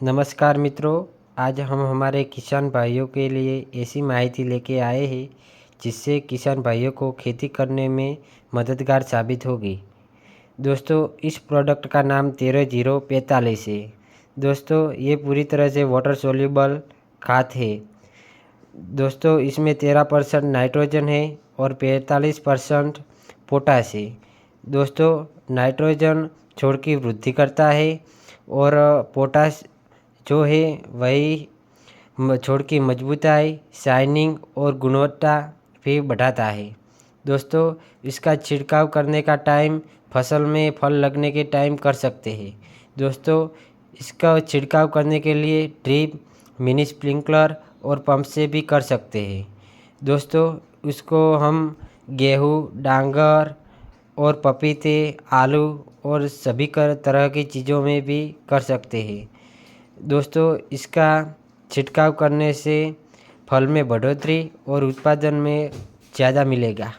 नमस्कार मित्रों, आज हम हमारे किसान भाइयों के लिए ऐसी माहिती लेके आए हैं जिससे किसान भाइयों को खेती करने में मददगार साबित होगी। दोस्तों, इस प्रोडक्ट का नाम 13-0-45 है। दोस्तों, ये पूरी तरह से वाटर सोल्यूबल खाद है। दोस्तों, इसमें 13% नाइट्रोजन है और 45% पोटाश है। दोस्तों, नाइट्रोजन छोड़ की वृद्धि करता है और पोटाश जो है वही छोड़ की मजबूताई, शाइनिंग और गुणवत्ता भी बढ़ाता है। दोस्तों, इसका छिड़काव करने का टाइम फसल में फल लगने के टाइम कर सकते हैं। दोस्तों, इसका छिड़काव करने के लिए ड्रिप, मिनी स्प्रिंकलर और पंप से भी कर सकते हैं। दोस्तों, इसको हम गेहूँ, डांगर और पपीते, आलू और सभी तरह की चीज़ों में भी कर सकते हैं। दोस्तों, इसका छिड़काव करने से फल में बढ़ोतरी और उत्पादन में ज़्यादा मिलेगा।